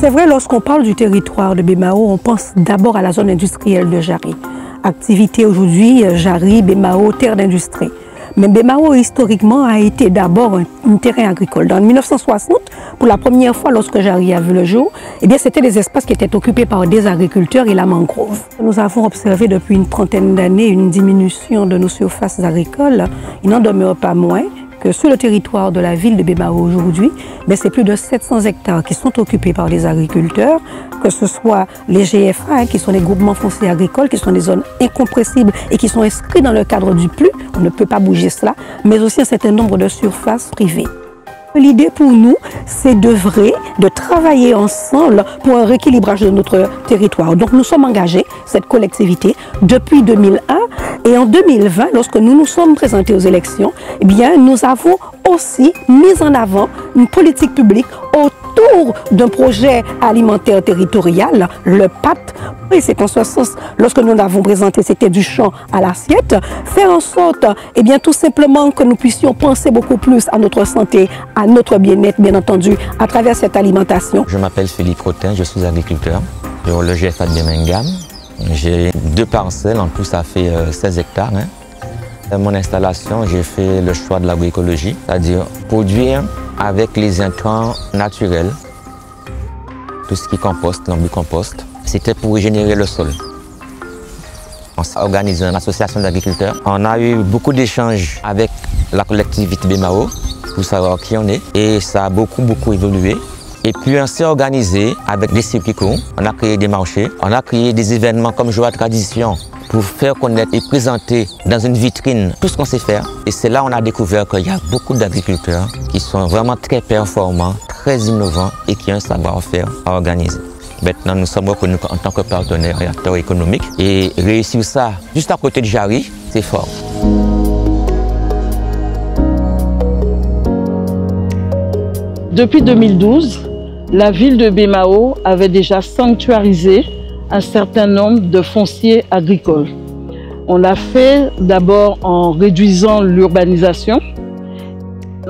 C'est vrai, lorsqu'on parle du territoire de Bémao, on pense d'abord à la zone industrielle de Jari. Activité aujourd'hui, Jari, Bémao, terre d'industrie. Mais Bémao, historiquement, a été d'abord un terrain agricole. Dans 1960, pour la première fois, lorsque Jari a vu le jour, eh bien, c'était des espaces qui étaient occupés par des agriculteurs et la mangrove. Nous avons observé depuis une trentaine d'années une diminution de nos surfaces agricoles. Il n'en demeure pas moins que sur le territoire de la ville de Bémao aujourd'hui, c'est plus de 700 hectares qui sont occupés par les agriculteurs, que ce soit les GFA, qui sont les groupements fonciers agricoles, qui sont des zones incompressibles et qui sont inscrits dans le cadre du PLU, on ne peut pas bouger cela, mais aussi un certain nombre de surfaces privées. L'idée pour nous, c'est d'œuvrer, de travailler ensemble pour un rééquilibrage de notre territoire. Donc nous sommes engagés, cette collectivité, depuis 2001. Et en 2020, lorsque nous nous sommes présentés aux élections, eh bien, nous avons aussi mis en avant une politique publique autour d'un projet alimentaire territorial, le PAT. Et c'est en ce sens, lorsque nous l'avons présenté, c'était du champ à l'assiette, faire en sorte, eh bien, tout simplement que nous puissions penser beaucoup plus à notre santé, à notre bien-être, bien entendu, à travers cette alimentation. Je m'appelle Philippe Rotin, je suis agriculteur sur le GFA de Birmingham. J'ai 2 parcelles, en plus ça fait 16 hectares. Dans mon installation, j'ai fait le choix de l'agroécologie, c'est-à-dire produire avec les intrants naturels, tout ce qui composte, l'embicompost. C'était pour régénérer le sol. On s'est organisé une association d'agriculteurs. On a eu beaucoup d'échanges avec la collectivité Bémao pour savoir qui on est et ça a beaucoup évolué. Et puis on s'est organisé avec des circuits courts, on a créé des marchés, on a créé des événements comme Joie Tradition pour faire connaître et présenter dans une vitrine tout ce qu'on sait faire. Et c'est là qu'on a découvert qu'il y a beaucoup d'agriculteurs qui sont vraiment très performants, très innovants et qui ont un savoir-faire à organiser. Maintenant, nous sommes reconnus en tant que partenaires et acteurs économiques et réussir ça juste à côté de Jari, c'est fort. Depuis 2012, la ville de Bémao avait déjà sanctuarisé un certain nombre de fonciers agricoles. On l'a fait d'abord en réduisant l'urbanisation,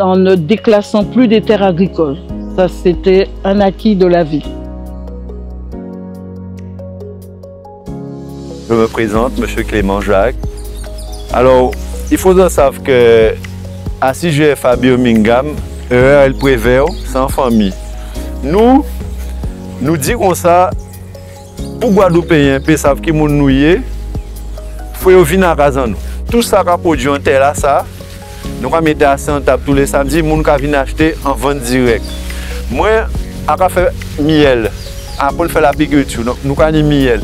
en ne déclassant plus des terres agricoles. Ça, c'était un acquis de la ville. Je me présente, M. Clément Jacques. Alors, il faut savoir que à CGFA Birmingham, elle prévient sans famille. Nous disons ça, pour Guadeloupéens, ils savent qu'ils sont nouillés, il faut venir à casa. Tout ça qui produit en terre, nous allons mettre ça en table tous les samedis, les gens viennent acheter en vente directe. Moi, je fais miel, après faire l'apiculture, nous avons miel.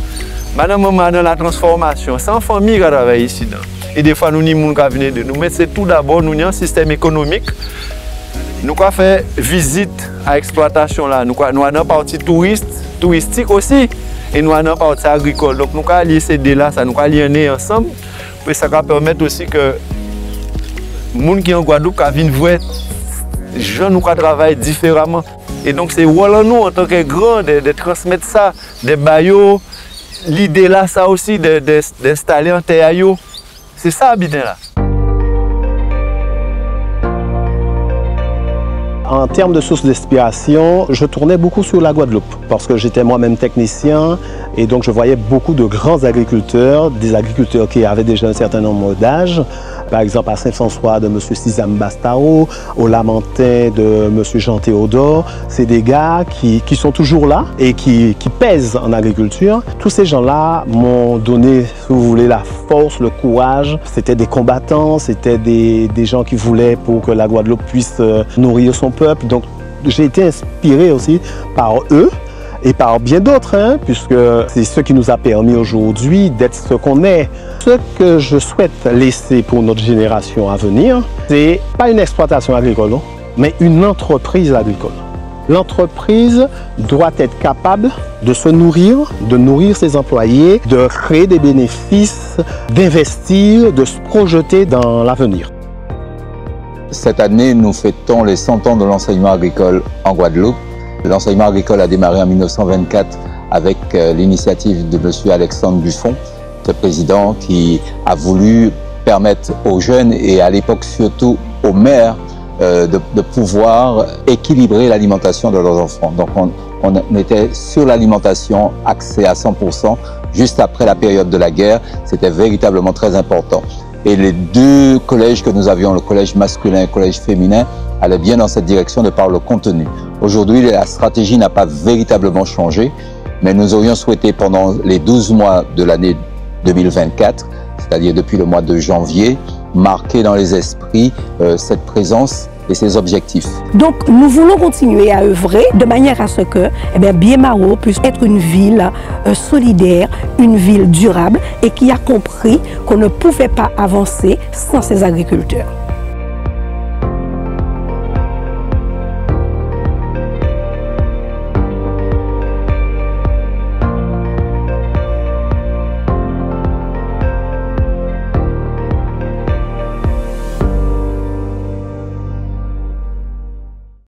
Maintenant, dans la transformation, sans famille qui travaille ici. Et des fois, nous avons des gens qui viennent de nous. Mais c'est tout d'abord, nous avons un système économique. Nous avons fait visite à l'exploitation. Nous avons une partie touristique aussi. Et nous avons une partie agricole. Donc, nous avons lié ces deux-là, nous avons lié ensemble. Et ça va permettre aussi que les gens qui sont en Guadeloupe viennent voir les gens qui travaillent différemment. Et donc, c'est voilà nous, en tant que grands, de transmettre ça, des baillots. L'idée là, ça aussi, d'installer un terre. C'est ça, bien là. En termes de sources d'inspiration, je tournais beaucoup sur la Guadeloupe parce que j'étais moi-même technicien et donc je voyais beaucoup de grands agriculteurs, des agriculteurs qui avaient déjà un certain nombre d'âge. Par exemple à Saint-François de M. Sizam Bastaro, au Lamentin de M. Jean Théodore. C'est des gars qui sont toujours là et qui pèsent en agriculture. Tous ces gens-là m'ont donné, si vous voulez, la force, le courage. C'était des combattants, c'était des gens qui voulaient pour que la Guadeloupe puisse nourrir son peuple. Donc j'ai été inspiré aussi par eux. Et par bien d'autres, puisque c'est ce qui nous a permis aujourd'hui d'être ce qu'on est. Ce que je souhaite laisser pour notre génération à venir, c'est pas une exploitation agricole, non, mais une entreprise agricole. L'entreprise doit être capable de se nourrir, de nourrir ses employés, de créer des bénéfices, d'investir, de se projeter dans l'avenir. Cette année, nous fêtons les 100 ans de l'enseignement agricole en Guadeloupe. L'enseignement agricole a démarré en 1924 avec l'initiative de M. Alexandre Buffon, ce président qui a voulu permettre aux jeunes et à l'époque surtout aux mères de pouvoir équilibrer l'alimentation de leurs enfants. Donc on était sur l'alimentation axée à 100%. Juste après la période de la guerre, c'était véritablement très important. Et les deux collèges que nous avions, le collège masculin et le collège féminin, allaient bien dans cette direction de par le contenu. Aujourd'hui, la stratégie n'a pas véritablement changé, mais nous aurions souhaité pendant les 12 mois de l'année 2024, c'est-à-dire depuis le mois de janvier, marquer dans les esprits cette présence et ses objectifs. Donc, nous voulons continuer à œuvrer de manière à ce que Biemao puisse être une ville solidaire, une ville durable et qui a compris qu'on ne pouvait pas avancer sans ses agriculteurs.